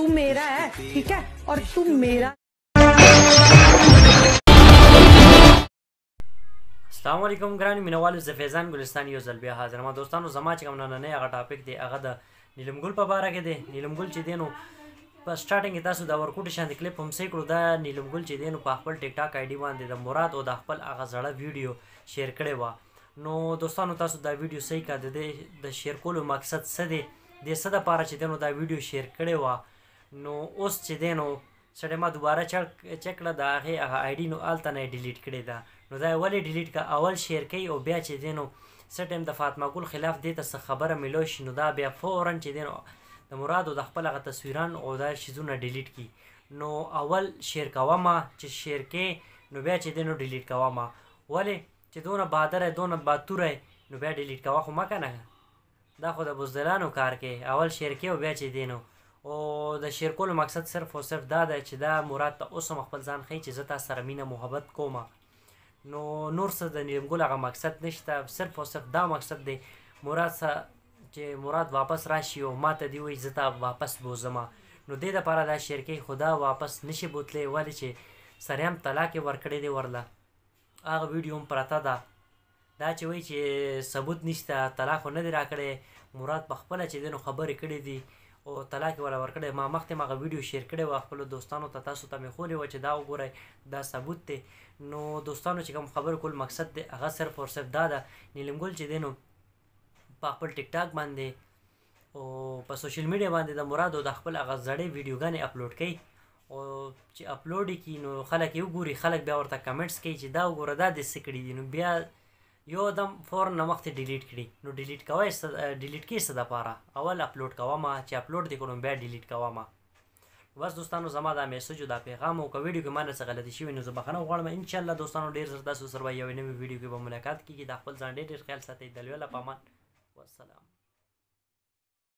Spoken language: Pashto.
तू मेरा है, ठीक है, और तू मेरा। अस्सलाम वालेकुम ګرانو مینوالو زه فیضان ګلستان یو ځل بیا حاضر ما دوستانو زما چې کوم نننی هغه ټاپک دی هغه د نیلم ګل په باره کې دی. نیلم ګل چې دی نو په سټارټینګ کې تاسو د ورکوټي شانتي کلیپ هم صحیح کړو. دا نیلم ګل چې دی نو په خپل ټیک ټاک آی ډي باندې د مراد او د خپل هغه زړه ویډیو شیر کړی وه. نو دوستانو تاسو دا ویډیو صحیح کړه د شیر کولو مقصد څه دی، د څه دپاره چې دی نو دا ویډیو شیر کړی وه. نو اوس چې دی نو سړی ما دوباره چک کړه د هغې هغه آی ډي نو هلته نه یې ډیلیټ کړې ده. نو دا یې ولې ډیلیټ کړه؟ اول شیر کوي او بیا چې دی نو څه ټایم د فاطمه ګل خلاف دې ته څه خبره میلو شي نو دا بیا فورا چې دی نو د مراد او د خپل هغه تصویران او دا شیزونه ډیلیټ کړي. نو اول شیر کومه چې شیر کې نو بیا چې دی نو ډیلیټ کومه. ولې چې دونه بهادر یې دونه باتوره یې نو بیا ډیلیټ کوه خو مه که نه، دا خو د بزدلانو کار کې اول شیر کې او بیا چې دی نو او د شیر کولو مقصد صرف او صرف دا ده چې دا مراد ته اوس هم خپل ځان ښیي چې زه تا سره مینه محبت کومه. نو نور څه د نیلم ګل هغه مقصد نشته، صرف او صرف دا مقصد دی مراد چې مراد واپس راشي او ما ته دې وایي زه تا واپس بوځمه. نو دې دپاره دا شیر کوي خو دا واپس نشي بوتلی. ولې چې سره هم طلاق یې ورکړی دی ورله، هغه ویډیو هم پرته ده. دا چې وایي چې ثبوت نشته طلاق خو نه دی راکړی، مراد په خپله چې دی نو خبرې کړې دي او طلاق یې وله ورکړی. ما مخکې هغه ویډیو شیر کړی وه خپلو دوستانو ته، تاسو ته مې ښولې وه چې دا وګورئ دا ثبوت دی. نو دوستانو چې کوم خبرې کول مقصد دی هغه صرف او صرف دا ده نیلم ګل چې دی نو په خپل ټیک ټاک باندې او په سوشل میډیا باندې د مراد او د خپل هغه زړې ویډیوګانې اپلوډ کوي او چې اپلوډ یې کړي نو خلک یې وګوري، خلک بیا ورته کمنټس کوي چې دا وګوره دا دې څه کړي دي، نو بیا یو دم فورا نه مخکې ډیلیټ کړي. نو ډیلیټ کوئ ډیلیټ کړي څه دپاره؟ اول اپلوډ کومه، چې اپلوډ دې کړو بیا ډیلیټ کومه. بس دوستانو زما دا میسج او دا پیغام او که ویډیو کې ما نه څه غلطي شوي نو زه بخښنه غواړم. انشاءالله دوستانو ډېر زر تاسو سره به یوې نوې ویډیو کې به ملاقات کېږي. د خپل ځان ډېر ډېر خیال ساتئ. د لویه له په امان والسلام.